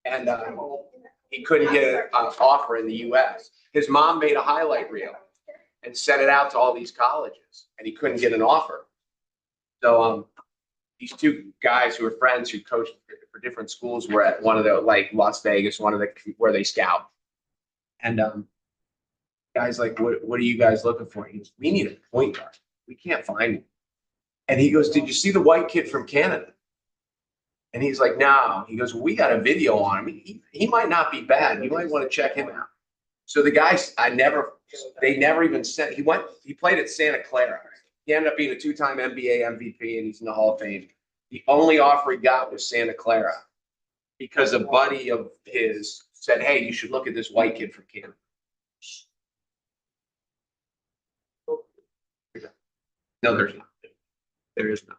and he couldn't get an offer in the U.S. His mom made a highlight reel and sent it out to all these colleges, and he couldn't get an offer. So these two guys who were friends who coached for different schools were at one of the, like Las Vegas, one of the where they scout. And guys like, what are you guys looking for? He goes, we need a point guard. We can't find him. And he goes, did you see the white kid from Canada? And he's like, no. He goes, well, we got a video on him. He might not be bad. You might want to check him out. So the guys, they never even sent, he played at Santa Clara. He ended up being a two-time NBA MVP, and he's in the Hall of Fame. The only offer he got was Santa Clara because a buddy of his said, hey, you should look at this white kid from Canada. No, there's not. There is not.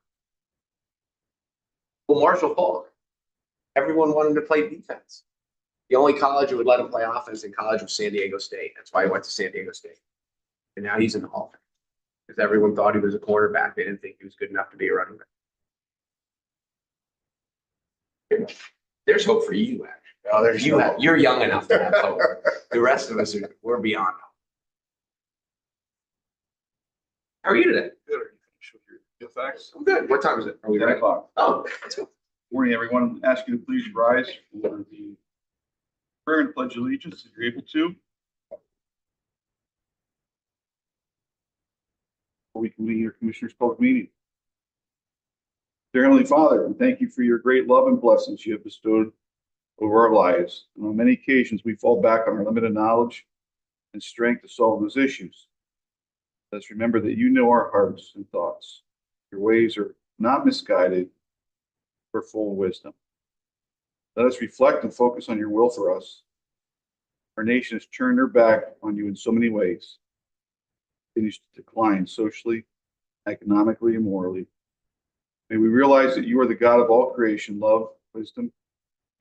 Well, Marshall Falk, everyone wanted him to play defense. The only college that would let him play offense in college was San Diego State. That's why he went to San Diego State. And now he's in the Hall of Fame because everyone thought he was a quarterback. They didn't think he was good enough to be a running back. There's hope for you, actually. Oh, you're young enough to have hope. The rest of us we're beyond hope. How are you today? Good. Facts. I'm good. What time is it? Are we 10 ready? o'clock. Oh, Morning, everyone. Ask you to please rise for the prayer and pledge allegiance if you're able to. Before we convene your Commissioners' Public Meeting. Dear Heavenly Father, we thank you for your great love and blessings you have bestowed over our lives. And on many occasions, we fall back on our limited knowledge and strength to solve those issues. Let us remember that you know our hearts and thoughts. Your ways are not misguided, but full of wisdom. Let us reflect and focus on your will for us. Our nation has turned their back on you in so many ways. It continues to decline socially, economically, and morally. May we realize that you are the God of all creation, love, wisdom,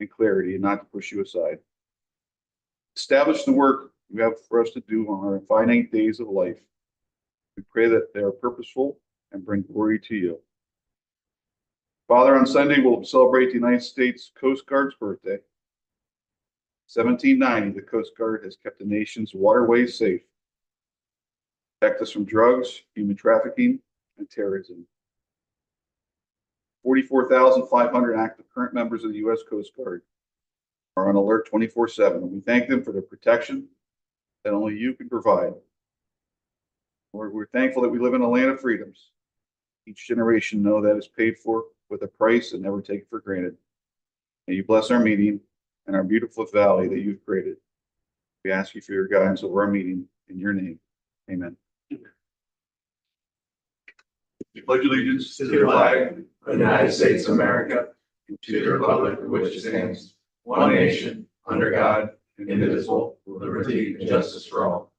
and clarity, and not to push you aside. Establish the work you have for us to do on our finite days of life. We pray that they are purposeful and bring glory to you. Father, on Sunday, we'll celebrate the United States Coast Guard's birthday. 1790, the Coast Guard has kept the nation's waterways safe, protect us from drugs, human trafficking, and terrorism. 44,500 active current members of the U.S. Coast Guard are on alert 24/7, and we thank them for the protection that only you can provide. Lord, we're thankful that we live in a land of freedoms. Each generation know that is paid for with a price and never take it for granted. May you bless our meeting and our beautiful valley that you've created. We ask you for your guidance over our meeting in your name. Amen. We pledge allegiance to the flag of the United States of America, and to the republic for which it stands, one nation, under God, indivisible, with liberty and justice for all.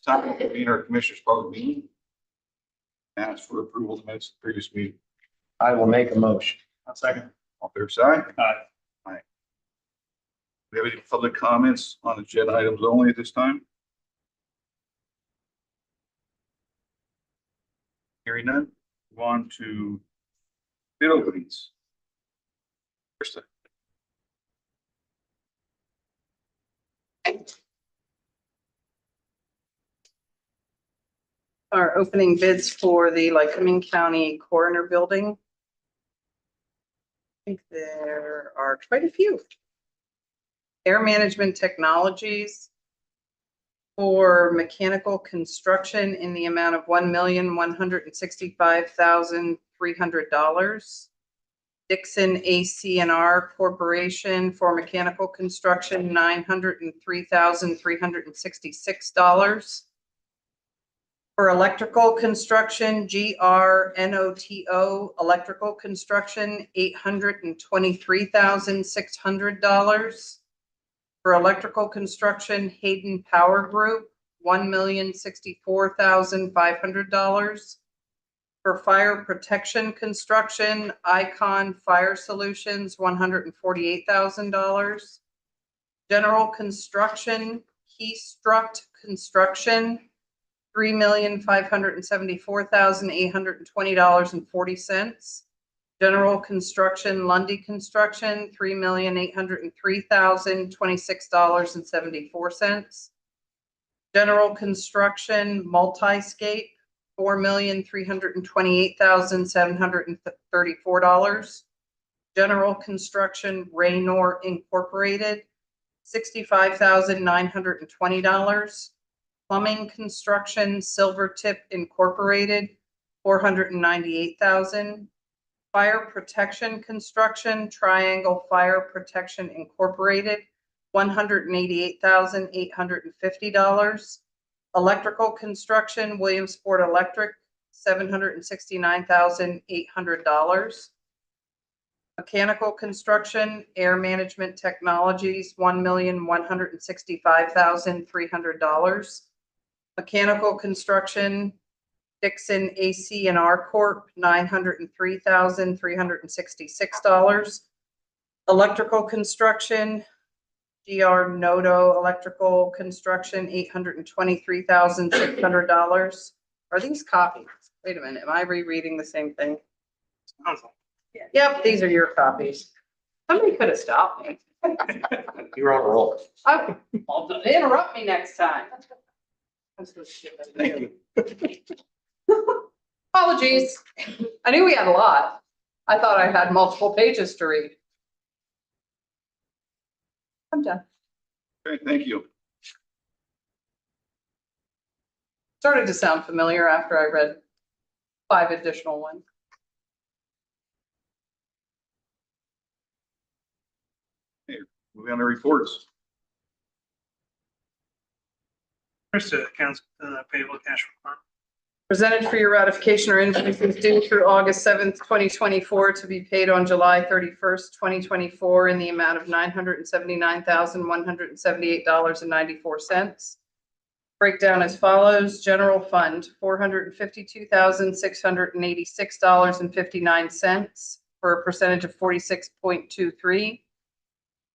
Time to convene our Commissioners' Public Meeting. Ask for approval of the minutes of the previous meeting. I will make a motion. I'll second. All fair side? Aye. Aye. Do we have any public comments on agenda items only at this time? Hearing none, move on to bid openings. Krista. Our opening bids for the Lycoming County Coroner Building. I think there are quite a few. Air Management Technologies for mechanical construction in the amount of $1,165,300. Dixon AC&R Corporation for mechanical construction, $903,366. For electrical construction, GRNOTO Electrical Construction, $823,600. For electrical construction, Hayden Power Group, $1,064,500. For fire protection construction, Icon Fire Solutions, $148,000. General construction, Keystruct Construction, $3,574,820.40. General construction, Lundy Construction, $3,803,026.74. General construction, Multiscape, $4,328,734. General construction, Raynor Incorporated, $65,920. Plumbing construction, Silvertip Incorporated, $498,000. Fire protection construction, Triangle Fire Protection Incorporated, $188,850. Electrical construction, Williamsport Electric, $769,800. Mechanical construction, Air Management Technologies, $1,165,300. Mechanical construction, Dixon AC&R Corp., $903,366. Electrical construction, GR Noto Electrical Construction, $823,600. Are these copies? Wait a minute, am I rereading the same thing? Yep, these are your copies. Somebody could have stopped me. You're on a roll. Okay, well, don't interrupt me next time. Thank you. Apologies. I knew we had a lot. I thought I had multiple pages to read. I'm done. Okay, thank you. Started to sound familiar after I read 5 additional ones. Moving on to reports. First, accounts payable cash report. Presented for your ratification or invoices due through August 7th, 2024 to be paid on July 31st, 2024 in the amount of $979,178.94. Breakdown as follows. General fund, $452,686.59 for a percentage of 46.23.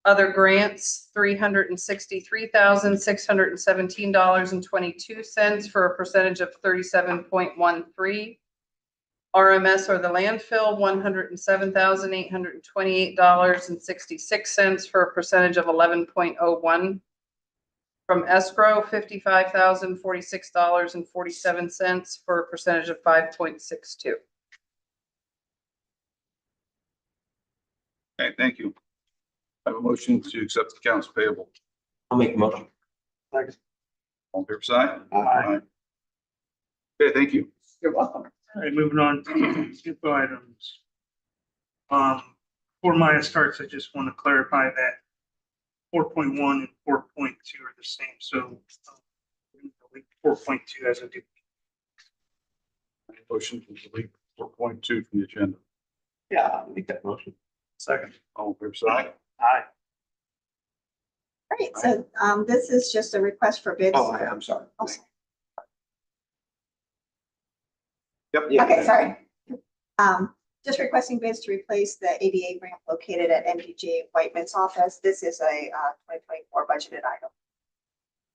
Other grants, $363,617.22 for a percentage of 37.13. RMS or the landfill, $107,828.66 for a percentage of 11.01. From escrow, $55,046.47 for a percentage of 5.62. Okay, thank you. I have a motion to accept the accounts payable. I'll make a motion. All fair side? Aye. Okay, thank you. You're welcome. All right, moving on to info items. Before Maya starts, I just want to clarify that 4.1 and 4.2 are the same, so 4.2 as a duplicate. Motion to delete 4.2 from the agenda. Yeah, I'll make that motion. Second. All fair side? Aye. Great, so this is just a request for bids. Oh, I'm sorry. Oh, sorry. Yep. Yeah. Okay, sorry. Just requesting bids to replace the ADA ramp located at MDJ Whiteman's office. This is a 2024 budgeted item.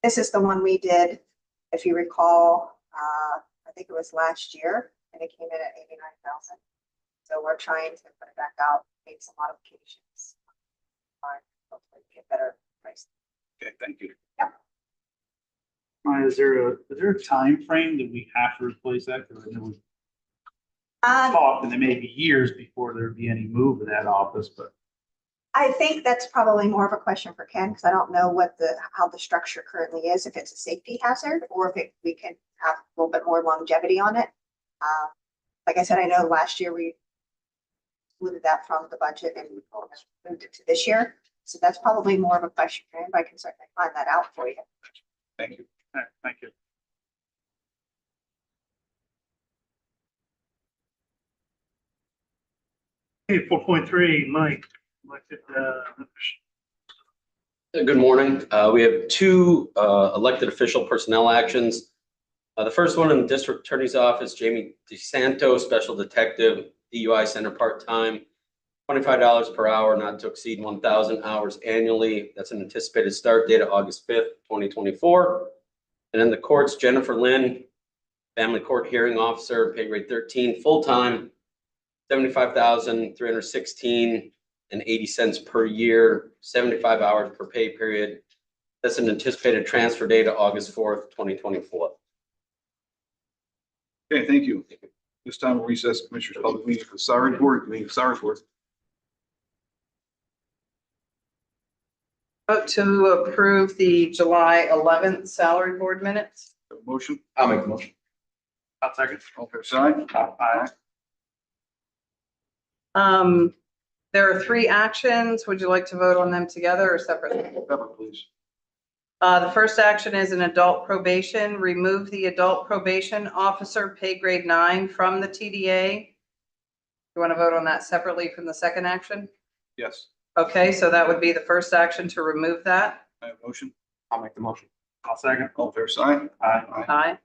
This is the one we did, if you recall, I think it was last year, and it came in at 89,000. So we're trying to put it back out, make some modifications. Hopefully get better price. Okay, thank you. Is there a time frame that we have to replace that? Because I know we talked, and there may be years before there'd be any move of that office, but. I think that's probably more of a question for Ken, because I don't know how the structure currently is, if it's a safety hazard or if we can have a little bit more longevity on it. Like I said, I know last year we excluded that from the budget and we moved it to this year. So that's probably more of a question for him, but I can certainly find that out for you. Thank you. All right, thank you. Okay, 4.3, Mike. Good morning. We have 2 elected official personnel actions. The first one in the district attorney's office, Jamie DeSanto, special detective, DUI center part-time, $25 per hour, not to exceed 1,000 hours annually. That's an anticipated start date of August 5th, 2024. And in the courts, Jennifer Lynn, Family Court Hearing Officer, pay grade 13, full-time, 75,316.80 per year, 75 hours per pay period. That's an anticipated transfer date of August 4th, 2024. Okay, thank you. This time we'll recess Commissioners' Public Meeting for the salary board, convene the salary board. Vote to approve the July 11th salary board minutes. Have a motion, I'll make the motion. I'll second. all fair side? Aye. There are 3 actions. Would you like to vote on them together or separately? Pepper, please. The first action is an adult probation. Remove the adult probation officer pay grade 9 from the TDA. You want to vote on that separately from the second action? Yes, Okay, so that would be the first action to remove that. I have a motion, I'll make the motion. I'll second. all fair side? Aye. Aye.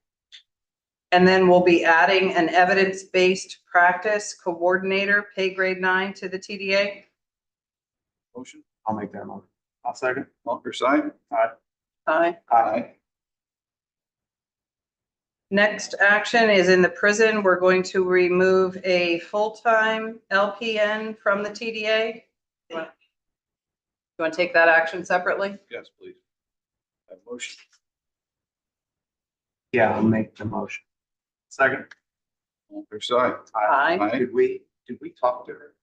And then we'll be adding an evidence-based practice coordinator, pay grade 9 to the TDA. Motion, I'll make that motion. I'll second. all fair side? Aye. Aye. Next action is in the prison. We're going to remove a full-time LPN from the TDA. You want to take that action separately? Yes, please. I have a motion, Yeah, I'll make the motion. Second. all fair side? Aye. Aye. Did we talk to her?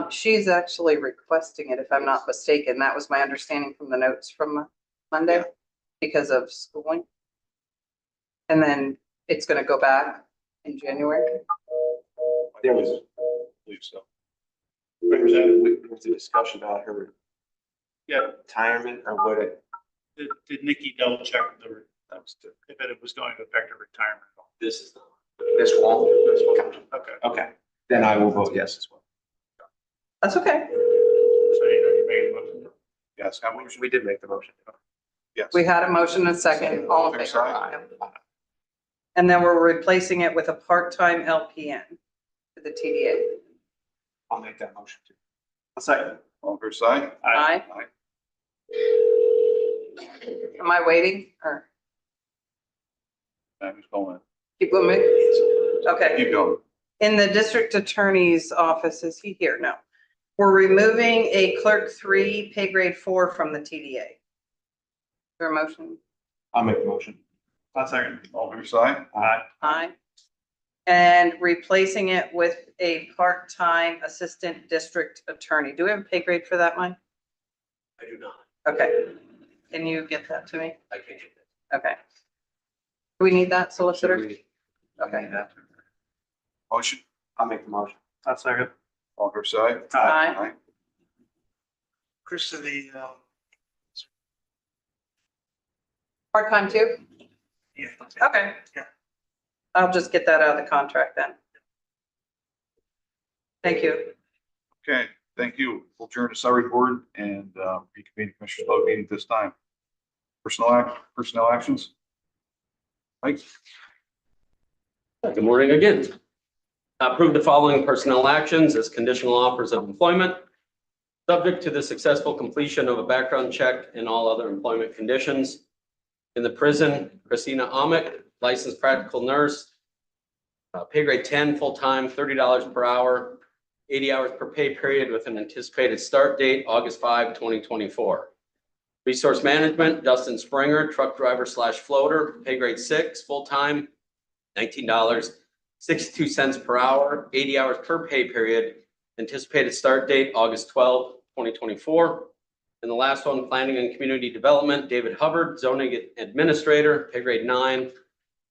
She's actually requesting it, if I'm not mistaken. That was my understanding from the notes from Monday because of schooling. And then it's going to go back in January. There was, I believe so. there was a discussion about her retirement or what it, Did Nikki double check if it was going to affect her retirement? This is this won't. Okay. Okay, then I will vote yes as well. That's okay. So you made a motion. Yes, I have a motion, We did make the motion. yes. We had a motion and a second. All in favor? Aye. And then we're replacing it with a part-time LPN for the TDA. I'll make that motion too. I'll second. All fair side? Aye. Aye. Am I waiting or I'm just going, keep moving? Okay. keep going. In the district attorney's office, is he here? No. We're removing a clerk 3, pay grade 4 from the TDA. Is there a motion? I'll make the motion. I'll second. All fair side? Aye. Aye. And replacing it with a part-time assistant district attorney. Do we have a pay grade for that, Mike? I do not. Okay. Can you get that to me? I can't get that. Okay. Do we need that solicitor? Okay. Motion, I'll make the motion. I'll second. all fair side? Aye. Chris, the, Part-time too? yeah. Okay. Yeah. I'll just get that out of the contract then. Thank you. Okay, thank you. We'll adjourn to salary board and reconvene Commissioners' Public Meeting at this time. Personnel actions? Mike? Good morning again. Approve the following personnel actions as conditional offers of employment, subject to the successful completion of a background check and all other employment conditions. In the prison, Christina Amick, licensed practical nurse, pay grade 10, full-time, $30 per hour, 80 hours per pay period with an anticipated start date, August 5, 2024. Resource management, Dustin Springer, truck driver / floater, pay grade 6, full-time, $19.62 per hour, 80 hours per pay period, anticipated start date, August 12, 2024. And the last one, planning and community development, David Hubbard, zoning administrator, pay grade 9,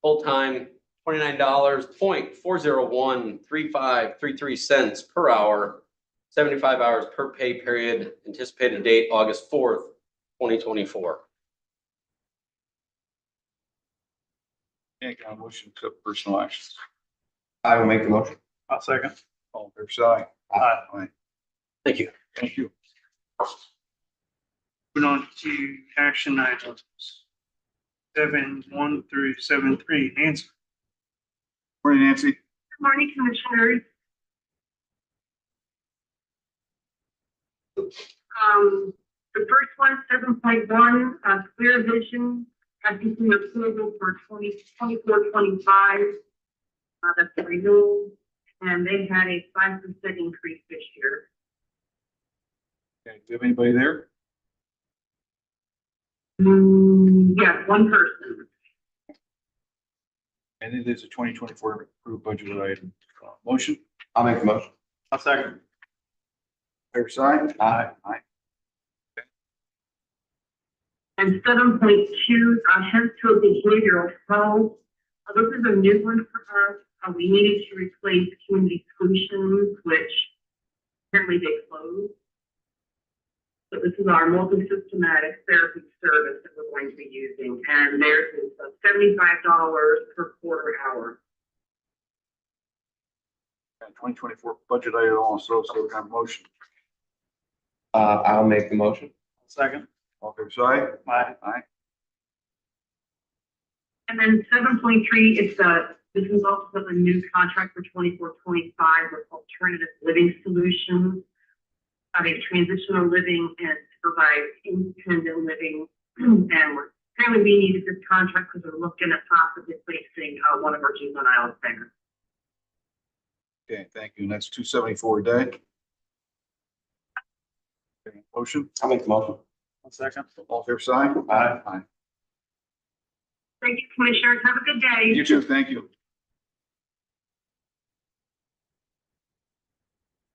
full-time, $29.4013533 per hour, 75 hours per pay period, anticipated date, August 4th, 2024. Can't get a motion to accept personal actions. I will make the motion. I'll second. All fair side? Aye. Thank you. Thank you. Moving on to action items. 7.1 through 7.3. Nancy. Morning, Nancy. Good morning, Commissioners. The first one, 7.1, Clear Vision seeking approval for 2024-25. That's the renewal, and they had a 5% increase this year. Okay, do you have anybody there? Yeah, one person. And it is a 2024 approved budget item. Motion, I'll make the motion. I'll second. fair side? Aye. Aye. And 7.2, health to behavioral health. This is a new one for us. We needed to replace community solutions, which apparently they closed. So this is our multi-systematic therapy service that we're going to be using, and theirs is $75 per quarter hour. And 2024 budget item also, so we have a motion. I'll make the motion. Second. All fair side? Aye. Aye. And then 7.3 is this is also a new contract for 24-25 with alternative living solutions, having transitional living and to provide independent living. And we're apparently we needed this contract because we're looking at possibly placing one of our juveniles there. Okay, thank you. And that's 274 a day. Okay, motion, I'll make the motion. I'll second. all fair side? Aye. Aye. Thank you, Commissioners. Have a good day. You too, thank you.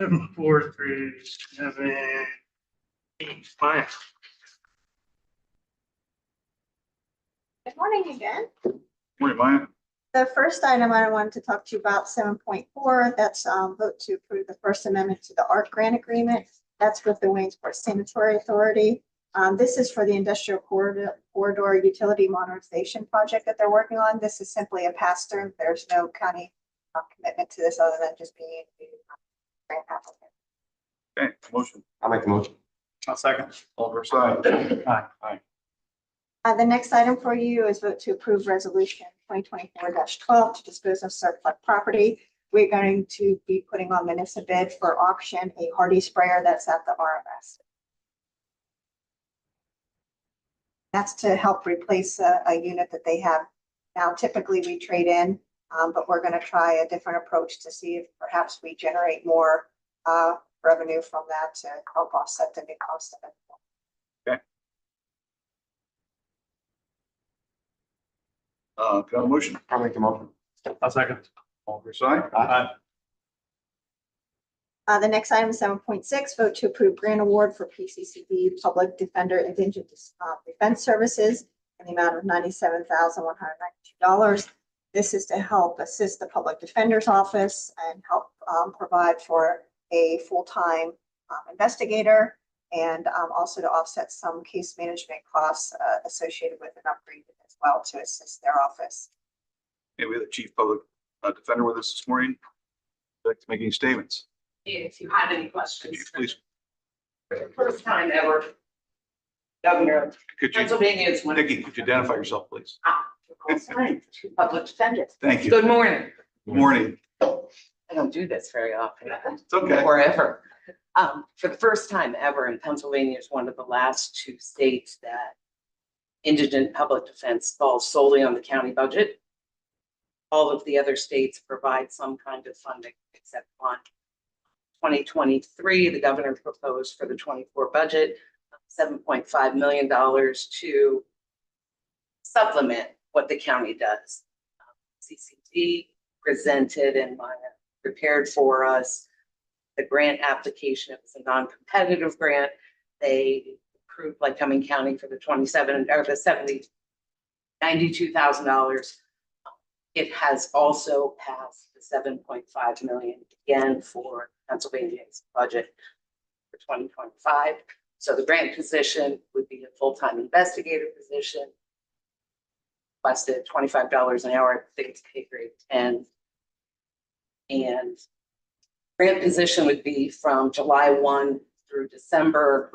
7, 4, 3, 7, 8, 5. Good morning again. Morning, Maya. The first item I wanted to talk to you about, 7.4, that's vote to approve the First Amendment to the ARC grant agreement. That's with the Waynesboro Sanitary Authority. This is for the industrial corridor utility modernization project that they're working on. This is simply a pass-through. There's no county commitment to this other than just being a grant applicant. Okay, motion, I'll make the motion. I'll second. all fair side? Aye. Aye. The next item for you is vote to approve resolution 2024-12 to dispose of surplus property. We're going to be putting on municipal bid for auction a hardy sprayer that's at the RMS. That's to help replace a unit that they have now. Typically we trade in, but we're going to try a different approach to see if perhaps we generate more revenue from that to help offset the new cost of it. Can I have a motion, I'll make the motion. I'll second. all fair side? Aye. The next item, 7.6, vote to approve grant award for PCCB Public Defender Indigent Defense Services in the amount of $97,192. This is to help assist the Public Defender's Office and help provide for a full-time investigator, and also to offset some case management costs associated with an upgrade as well to assist their office. Okay, we have the chief public defender with us this morning. Would you like to make any statements? If you had any Could questions. you please, For the first time ever, Governor of could you, Pennsylvania is one of Nikki, could you identify yourself, please? public defenders. Thank you. Good morning. Good morning. I don't do this very often. It's okay. Or ever. For the first time ever, and Pennsylvania is one of the last two states that indigent public defense falls solely on the county budget. All of the other states provide some kind of funding except one. 2023, the governor proposed for the 24 budget $7.5 million to supplement what the county does. CCD presented and prepared for us the grant application. It was a non-competitive grant. They approved Lycoming County for the $92,000. It has also passed the $7.5 million again for Pennsylvania's budget for 2025. So the grant position would be a full-time investigator position. Requested $25 an hour. I think it's pay grade 10. And grant position would be from July 1 through December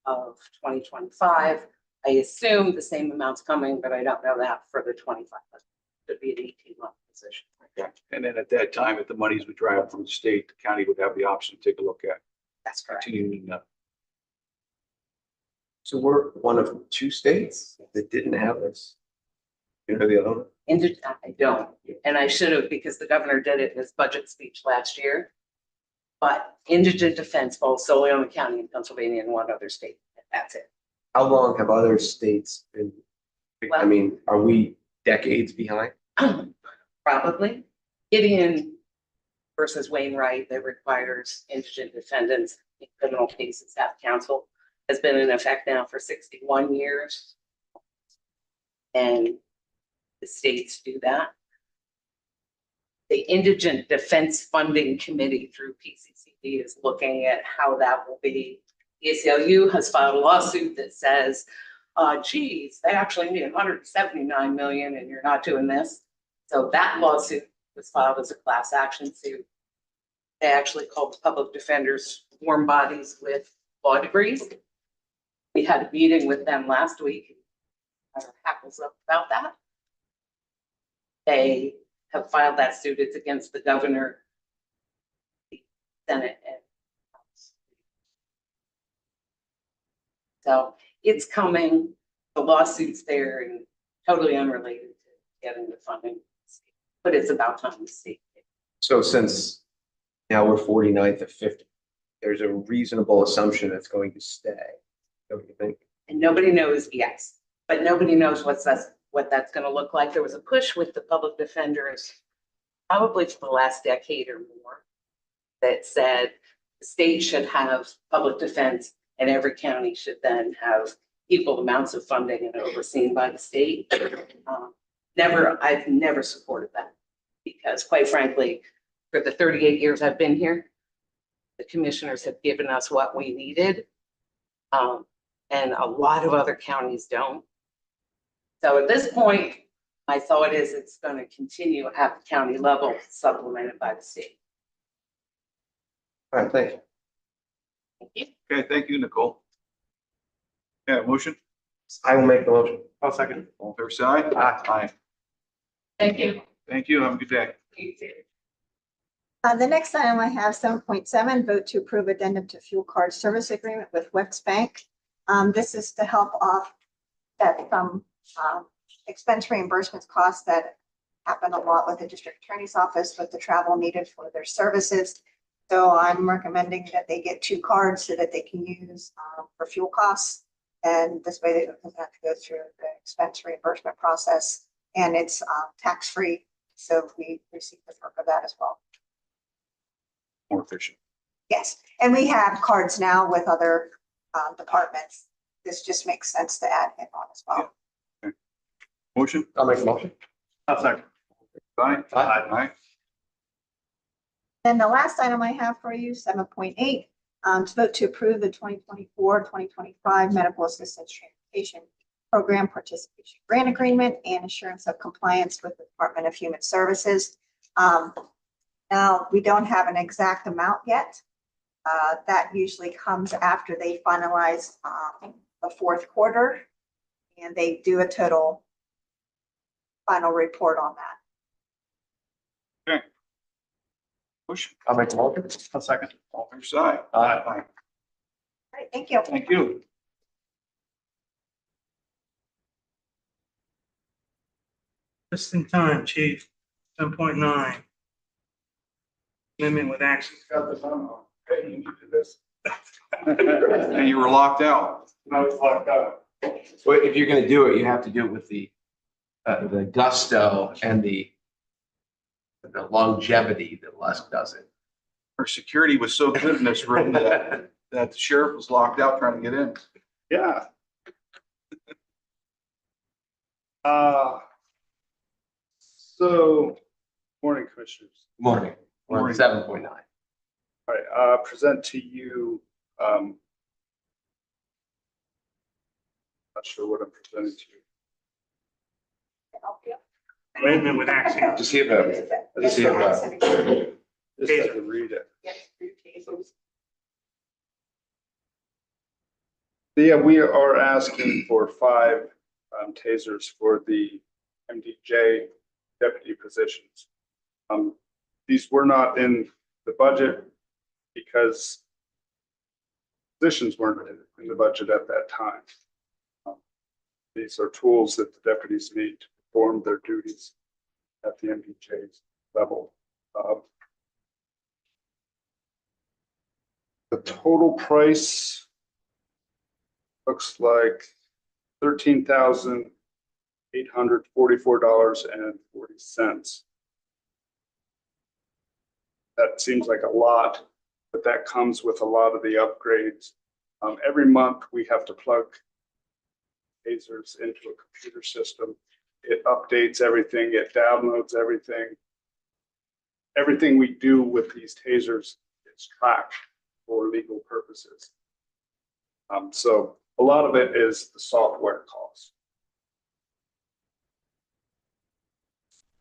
of 2025. I assume the same amount's coming, but I don't know that for the 25. It would be an 18-month position. Okay. And then at that time, if the monies would dry up from the state, the county would have the option to take a look at That's correct. continuing. So we're one of two states that didn't have this. You know the other one? I don't, and I should have, because the governor did it in his budget speech last year. But indigent defense falls solely on the county in Pennsylvania and one other state. That's it. How long have other states been? I mean, are we decades behind? Probably. Gideon versus Wainwright that requires indigent defendants in criminal cases have counsel has been in effect now for 61 years. And the states do that. The Indigent Defense Funding Committee through PCCD is looking at how that will be. The ACLU has filed a lawsuit that says, geez, they actually need 179 million and you're not doing this. So that lawsuit was filed as a class action suit. They actually called the public defenders warm bodies with law degrees. We had a meeting with them last week. Our hackles up about that. They have filed that suit. It's against the governor, the Senate, and House. So it's coming. The lawsuit's there and totally unrelated to getting the funding. But it's about time to see. So since now we're 49th of 50, there's a reasonable assumption it's going to stay. Don't you think? And nobody knows, yes, but nobody knows what that's going to look like. There was a push with the public defenders probably for the last decade or more that said the state should have public defense and every county should then have equal amounts of funding and overseen by the state. I've never supported that because quite frankly, for the 38 years I've been here, the commissioners have given us what we needed. And a lot of other counties don't. So at this point, my thought is it's going to continue at the county level, supplemented by the state. All right, thank you. Thank you. Okay, thank you, Nicole. Yeah, motion? I will make the motion. I'll second. All fair side? Aye. Thank you. Thank you. Have a good day. You too. The next item I have 7.7, vote to approve addendum to fuel card service agreement with Wex Bank. This is to help offset some expense reimbursements costs that happen a lot with the district attorney's office with the travel needed for their services. So I'm recommending that they get 2 cards so that they can use for fuel costs. And this way they don't have to go through the expense reimbursement process. And it's tax-free. So we receive the perk of that as well. More efficient. Yes, and we have cards now with other departments. This just makes sense to add him on as well. Yeah. Okay. Motion? I'll make the motion. I'll second. Aye. Aye. And the last item I have for you, 7.8, to vote to approve the 2024-2025 medical assistance transportation program participation grant agreement and assurance of compliance with the Department of Human Services. Now, we don't have an exact amount yet. That usually comes after they finalize the 4th quarter and they do a total final report on that. Okay. Motion? I'll make the motion. I'll second. All fair side? Aye. All right, thank you. Thank you. Just in time, chief, 10.9. Amendment with action. Got this on. Okay, you need to do this. And you were locked out. I was locked out. Well, if you're gonna do it, you have to do it with the gusto and the longevity that Lusk does it. Our security was so good in this room that the sheriff was locked out trying to get in. Yeah. So, morning, commissioners. Morning. We're Morning. on 7.9. All right, present to you, not sure what I'm presenting to you. Amendment with action. Just see if just see if Just have to read it. Yeah, we are asking for 5 tasers for the MDJ deputy positions. These were not in the budget because positions weren't in the budget at that time. These are tools that the deputies need to performed their duties at the MPJ level. The total price looks like $13,844.40. That seems like a lot, but that comes with a lot of the upgrades. Every month we have to plug tasers into a computer system. It updates everything, it downloads everything. Everything we do with these tasers is tracked for legal purposes. So a lot of it is the software cost.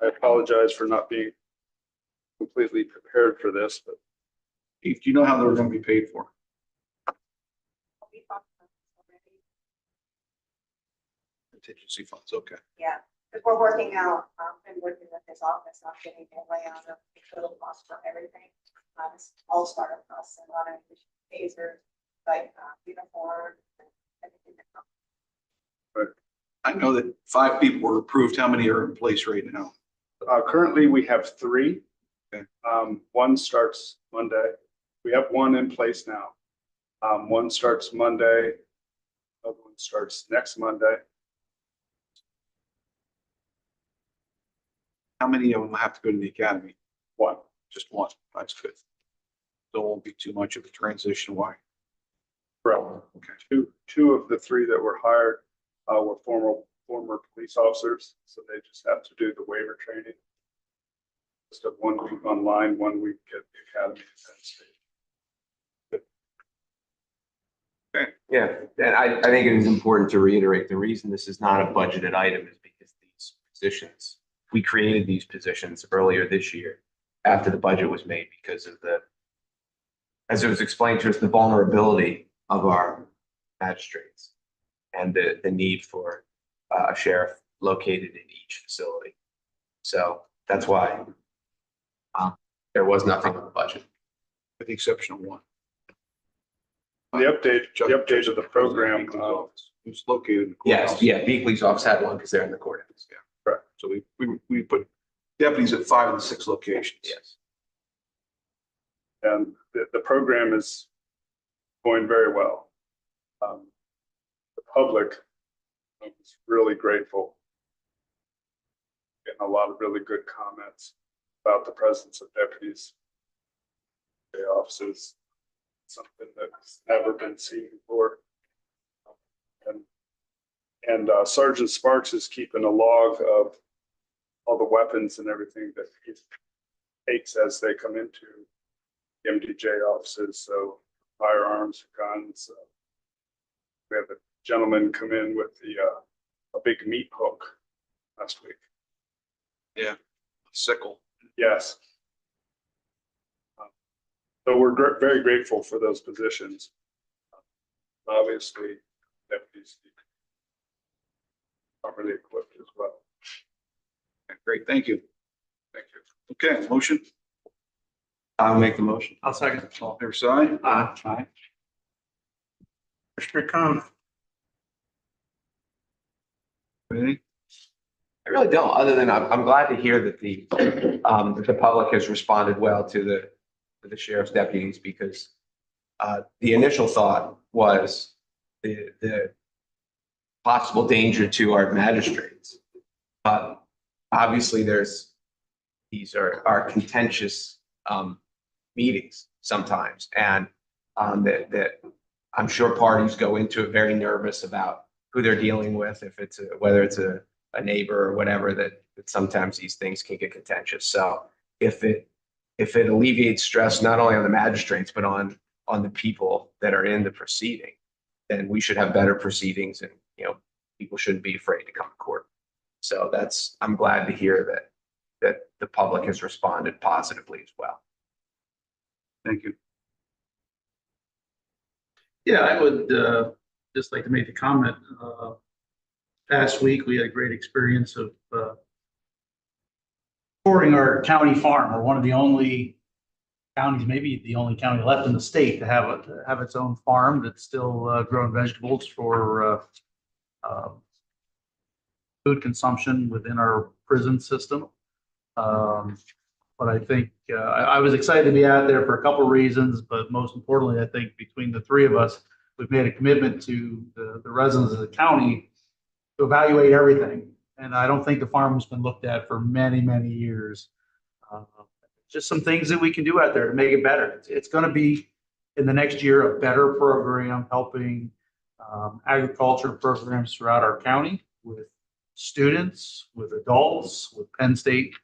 I apologize for not being completely prepared for this, but Chief, do you know how they're gonna be paid for? We talked about this already. Contingency funds, okay. Yeah, because we're working out, been working with his office on getting a layout of the total cost for everything. It's all startup costs and running tasers, like uniform and everything that comes. I know that 5 people were approved. How many are in place right now? currently we have 3. Okay. One starts Monday. We have 1 in place now. One starts Monday. Another one starts next Monday. How many of them have to go to the academy? 1. Just one. That's good. So it won't be too much of a transition. Why? Correct. Okay. Two of the 3 that were hired were former police officers, so they just have to do the waiver training. Just have 1 week online, 1 week at the academy. Yeah, and I think it is important to reiterate, the reason this is not a budgeted item is because these positions, we created these positions earlier this year after the budget was made because of the, as it was explained to us, the vulnerability of our magistrates and the need for a sheriff located in each facility. So that's why there was nothing in the budget. With the exception of one. The update of the program, Who's located in the Yes, courthouse. yeah, Beakley's office had one because they're in the courthouse. Yeah. Correct. So we put deputies at 5 of the 6 locations. Yes. and the program is going very well. The public is really grateful. Getting a lot of really good comments about the presence of deputies. The offices, something that's never been seen before. And Sergeant Sparks is keeping a log of all the weapons and everything that he takes as they come into the MDJ offices. So firearms, guns. We had a gentleman come in with a big meat hook last week. Sickle. Yes. So we're very grateful for those positions. Obviously, deputies are really equipped as well. Okay, great, thank you. Thank you. Okay, motion. I'll make the motion. I'll second. All fair side? Aye. Commissioner Conlon. Anything? I really don't, other than I'm glad to hear that the public has responded well to the sheriff's deputies, because the initial thought was the possible danger to our magistrates. But obviously these are contentious meetings sometimes, and that I'm sure parties go into it very nervous about who they're dealing with, if it's whether it's a neighbor or whatever, that sometimes these things can get contentious. So if it alleviates stress not only on the magistrates but on the people that are in the proceeding, then we should have better proceedings, and people shouldn't be afraid to come to court. So I'm glad to hear that the public has responded positively as well. Thank you. Yeah, I would just like to make a comment. Past week, we had a great experience of touring our county farm. We're one of the only counties, maybe the only county left in the state to have its own farm that's still growing vegetables for food consumption within our prison system. But I think I was excited to be out there for a couple of reasons, but most importantly, I think between the three of us, we've made a commitment to the residents of the county to evaluate everything. And I don't think the farm's been looked at for many, many years. Just some things that we can do out there to make it better. It's going to be in the next year a better program helping agriculture programs throughout our county with students, with adults, with Penn State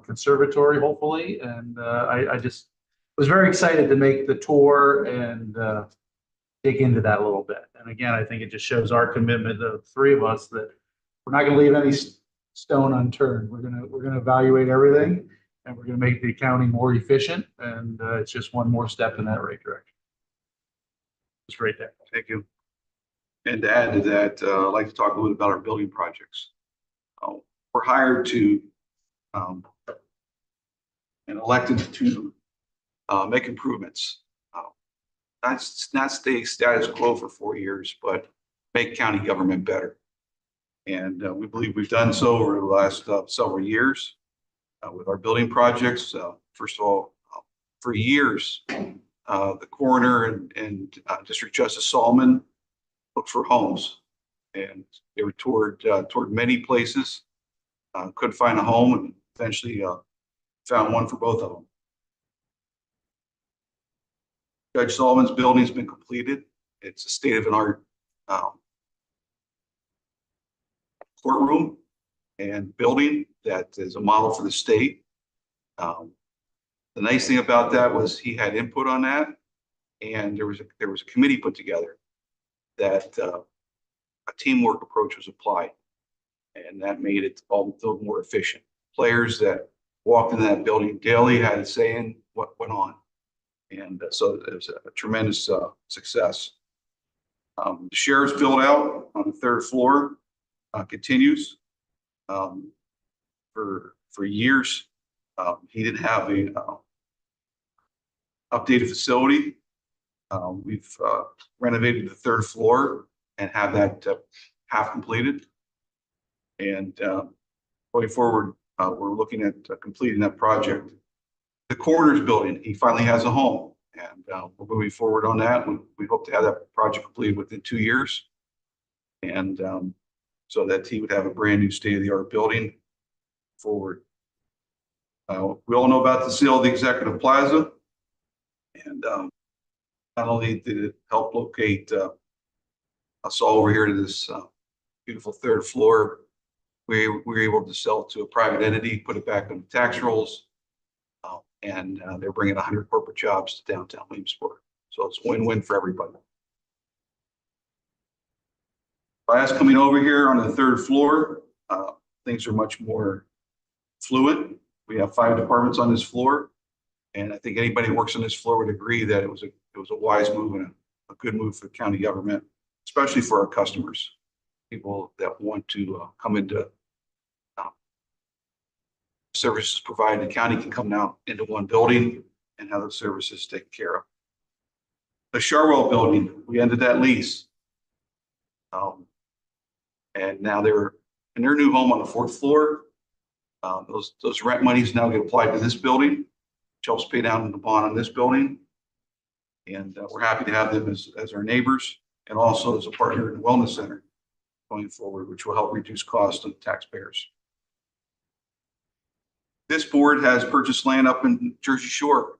Conservatory, hopefully. And I just was very excited to make the tour and dig into that a little bit. And again, I think it just shows our commitment of three of us that we're not going to leave any stone unturned. We're going to evaluate everything, and we're going to make the accounting more efficient. And it's just one more step in that right direction. It's right there. Thank you. And to add to that, I'd like to talk a little bit about our building projects. We're hired to and elected to make improvements. Not stay status quo for 4 years, but make county government better. And we believe we've done so over the last several years with our building projects. First of all, for years, the coroner and District Justice Solomon looked for homes, and they were toured many places, couldn't find a home, and eventually found one for both of them. Judge Solomon's building has been completed. It's a state-of-the-art courtroom and building that is a model for the state. The nice thing about that was he had input on that, and there was a committee put together that a teamwork approach was applied, and that made it all feel more efficient. Players that walked in that building daily had a say in what went on, and so it was a tremendous success. The sheriff's build out on the 3rd floor continues. For years, he didn't have a updated facility. We've renovated the 3rd floor and have that half completed. And going forward, we're looking at completing that project. The coroner's building, he finally has a home, and we're moving forward on that. We hope to have that project completed within 2 years, and so that he would have a brand new state-of-the-art building forward. We all know about the sale of the Executive Plaza, and not only did it help locate us all over here to this beautiful 3rd floor, we were able to sell it to a private entity, put it back on the tax rolls, and they're bringing 100 corporate jobs to downtown Williamsport. So it's a win-win for everybody. By us coming over here on the 3rd floor, things are much more fluid. We have 5 departments on this floor, and I think anybody who works on this floor would agree that it was a wise move and a good move for county government, especially for our customers, people that want to come into services provided. The county can come now into one building and have those services taken care of. The Charwell building, we ended that lease. And now they're in their new home on the 4th floor. Those rent monies now get applied to this building, which helps pay down the bond on this building. And we're happy to have them as our neighbors and also as a partner in the wellness center going forward, which will help reduce costs to the taxpayers. This board has purchased land up in Jersey Shore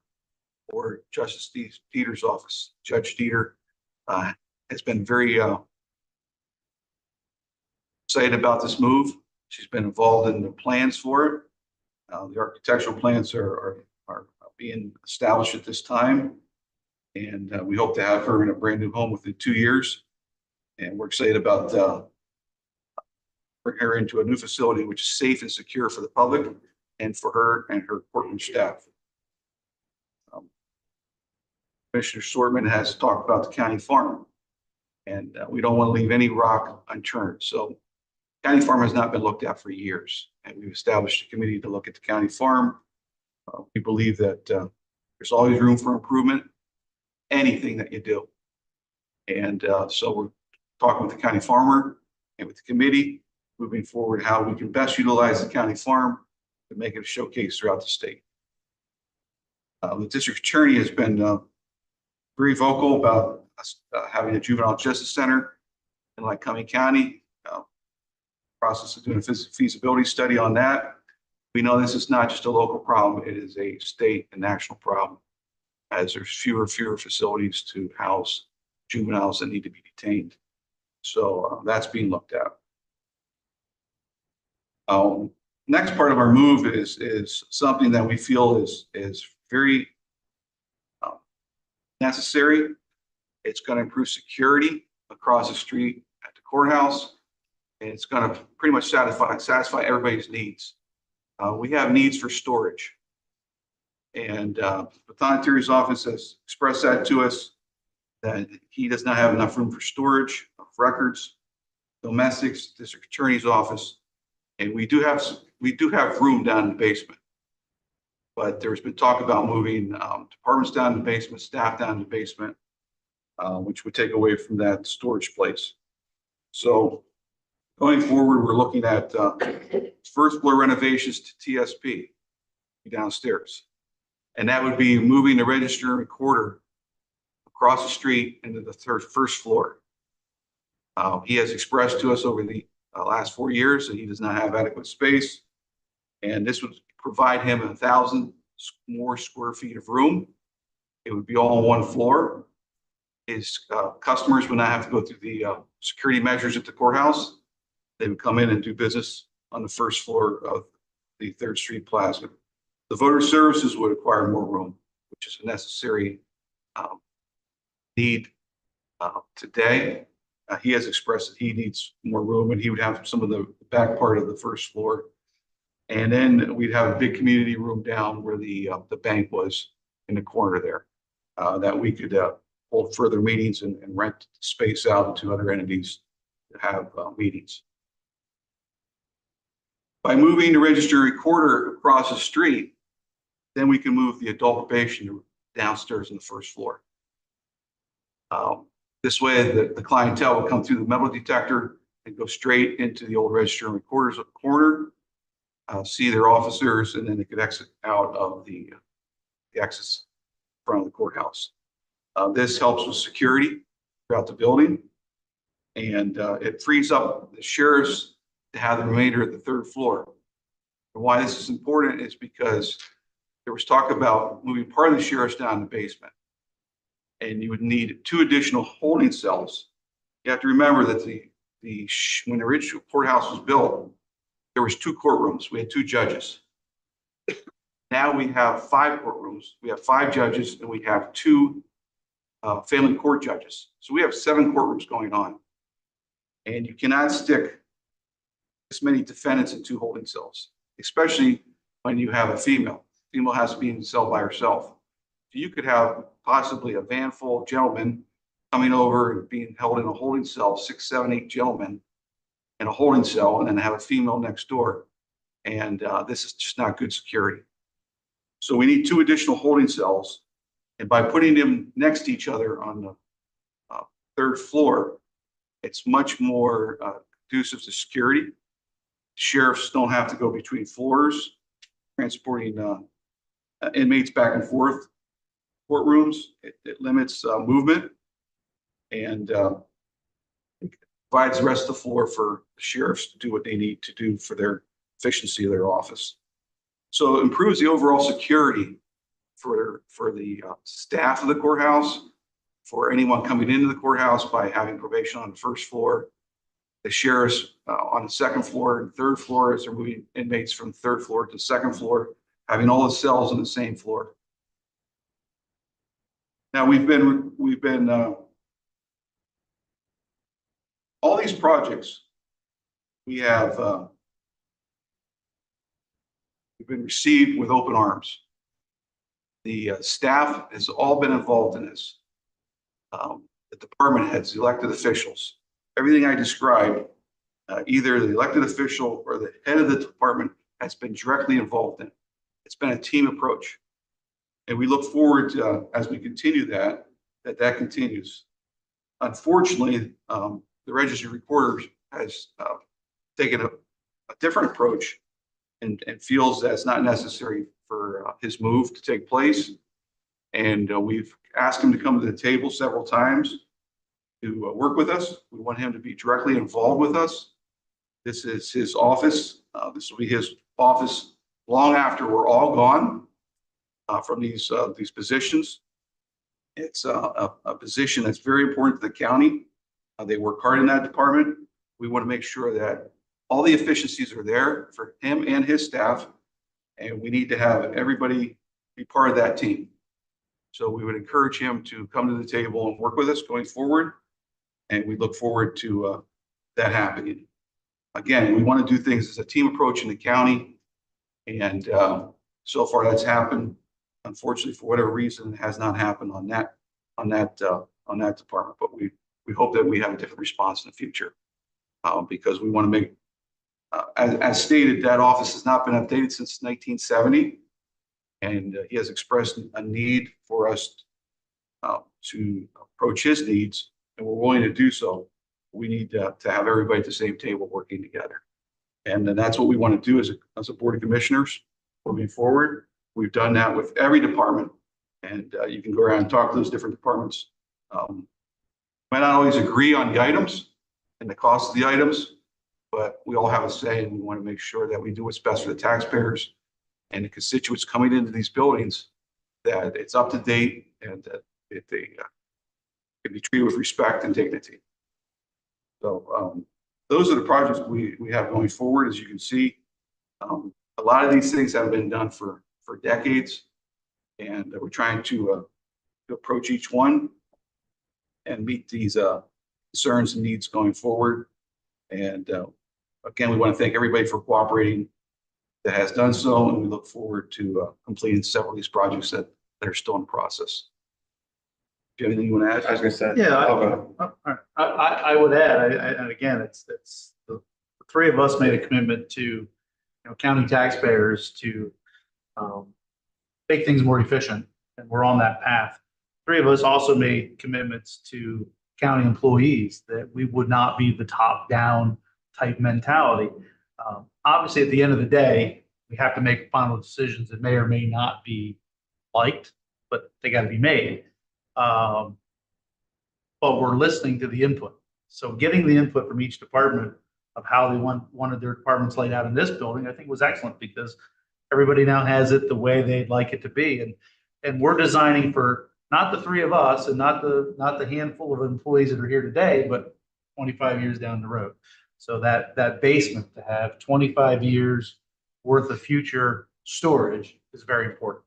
for Justice Dieter's office. Judge Dieter has been very excited about this move. She's been involved in the plans for it. The architectural plans are being established at this time. And we hope to have her in a brand new home within 2 years. And we're excited about bringing her into a new facility, which is safe and secure for the public and for her and her courtroom staff. Commissioner Sortman has talked about the county farm, and we don't want to leave any rock unturned. So county farm has not been looked at for years, and we've established a committee to look at the county farm. We believe that there's always room for improvement, anything that you do. And so we're talking with the county farmer and with the committee moving forward, how we can best utilize the county farm to make it a showcase throughout the state. The district attorney has been very vocal about us having a juvenile justice center in Lycoming County. Process of doing a feasibility study on that. We know this is not just a local problem, it is a state and national problem, as there's fewer and fewer facilities to house juveniles that need to be detained. So that's being looked at. Next part of our move is something that we feel is very necessary. It's going to improve security across the street at the courthouse, and it's going to pretty much satisfy everybody's needs. We have needs for storage, and the Baton Attorney's office has expressed that to us, that he does not have enough room for storage of records, domestics, district attorney's office, and we do have room down in the basement. But there's been talk about moving departments down in the basement, staff down in the basement, which would take away from that storage place. So going forward, we're looking at first floor renovations to TSP downstairs. And that would be moving the register and recorder across the street into the first floor. He has expressed to us over the last 4 years that he does not have adequate space. And this would provide him 1,000 more square feet of room. It would be all on one floor. His customers would not have to go through the security measures at the courthouse. They would come in and do business on the first floor of the 3rd Street Plaza. The voter services would acquire more room, which is a necessary need today. He has expressed that he needs more room, and he would have some of the back part of the first floor. And then we'd have a big community room down where the bank was in the corner there, that we could hold further meetings and rent space out to other entities to have meetings. By moving the register recorder across the street, then we can move the adult probation downstairs on the first floor. This way, the clientele will come through the metal detector and go straight into the old register and recorder's corner, see their officers, and then they could exit out of the exits in front of the courthouse. This helps with security throughout the building, and it frees up the sheriffs to have the remainder of the 3rd floor. And why this is important is because there was talk about moving part of the sheriffs down in the basement, and you would need 2 additional holding cells. You have to remember that when the original courthouse was built, there was 2 courtrooms. We had 2 judges. Now we have 5 courtrooms. We have 5 judges, and we have 2 family court judges. So we have 7 courtrooms going on, and you cannot stick this many defendants in 2 holding cells, especially when you have a female. Female has to be in the cell by herself. So you could have possibly a van full of gentlemen coming over and being held in a holding cell, 6, 7, 8 gentlemen in a holding cell, and then have a female next door. And this is just not good security. So we need 2 additional holding cells. And by putting them next to each other on the 3rd floor, it's much more conducive to security. Sheriffs don't have to go between floors, transporting inmates back and forth courtrooms. It limits movement, and it provides the rest of the floor for the sheriffs to do what they need to do for their efficiency of their office. So it improves the overall security for the staff of the courthouse, for anyone coming into the courthouse by having probation on the 1st floor, the sheriffs on the 2nd floor and 3rd floor as they're moving inmates from the 3rd floor to the 2nd floor, having all the cells on the same floor. Now we've been all these projects we have we've been received with open arms. The staff has all been involved in this. The department heads, the elected officials, everything I described, either the elected official or the head of the department has been directly involved in. It's been a team approach. And we look forward to, as we continue that continues. Unfortunately, the registry recorder has taken a different approach and feels that it's not necessary for his move to take place. And we've asked him to come to the table several times to work with us. We want him to be directly involved with us. This is his office. This will be his office long after we're all gone from these positions. It's a position that's very important to the county. They work hard in that department. We want to make sure that all the efficiencies are there for him and his staff. And we need to have everybody be part of that team. So we would encourage him to come to the table and work with us going forward. And we look forward to that happening. Again, we want to do things as a team approach in the county. And so far that's happened. Unfortunately, for whatever reason, it has not happened on that department. But we hope that we have a different response in the future because we want to make, as stated, that office has not been updated since 1970. And he has expressed a need for us to approach his needs, and we're willing to do so. We need to have everybody at the same table working together. And then that's what we want to do as a board of commissioners moving forward. We've done that with every department, and you can go around and talk to those different departments. Might not always agree on the items and the cost of the items, but we all have a say, and we want to make sure that we do what's best for the taxpayers and the constituents coming into these buildings, that it's up to date and that they can be treated with respect and dignity. So those are the projects we have going forward. As you can see, a lot of these things have been done for decades, and we're trying to approach each one and meet these concerns and needs going forward. And again, we want to thank everybody for cooperating that has done so, and we look forward to completing several of these projects that are still in process. Do you have anything you want to add? I was going to say. Yeah, Okay. I would add, and again, it's the three of us made a commitment to, county taxpayers to make things more efficient, and we're on that path. Three of us also made commitments to county employees that we would not be the top-down type mentality. Obviously, at the end of the day, we have to make final decisions that may or may not be liked, but they got to be made. But we're listening to the input. So getting the input from each department of how they wanted their departments laid out in this building, I think was excellent, because everybody now has it the way they'd like it to be. And we're designing for not the three of us and not the handful of employees that are here today, but 25 years down the road. So that basement to have 25 years worth of future storage is very important.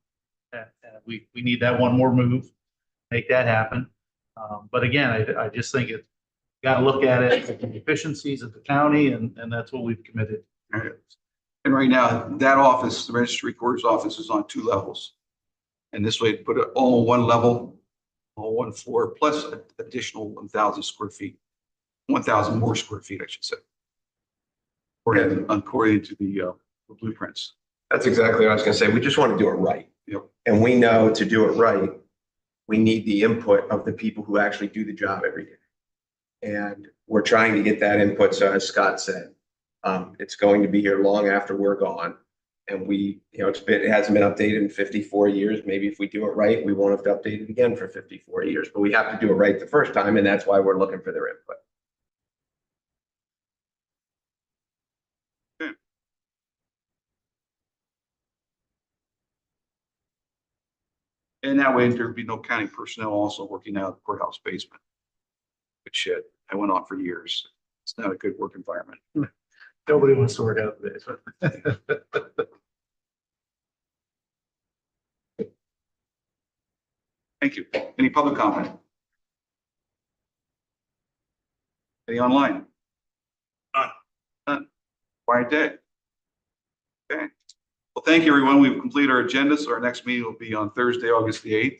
And we need that one more move, make that happen. But again, I just think it's got to look at it, the efficiencies of the county, and that's what we've committed. And right now, that office, the registry recorder's office, is on 2 levels. And this way, put it all on one level, on one floor, plus an additional 1,000 square feet, 1,000 more square feet, I should say, according to the blueprints. That's exactly what I was going to say. We just want to do it right. Yep. And we know to do it right, we need the input of the people who actually do the job every day. And we're trying to get that input. So as Scott said, it's going to be here long after we're gone. And it hasn't been updated in 54 years. Maybe if we do it right, we won't have to update it again for 54 years, but we have to do it right the first time. And that's why we're looking for their input. And that way, there'd be no county personnel also working out of the courthouse basement, which I went on for years. It's not a good work environment. Nobody wants to work out of the basement. Thank you. Any public comment? Any online? None. Quiet day. Okay. Well, thank you, everyone. We've completed our agenda, so our next meeting will be on Thursday, August the 8th.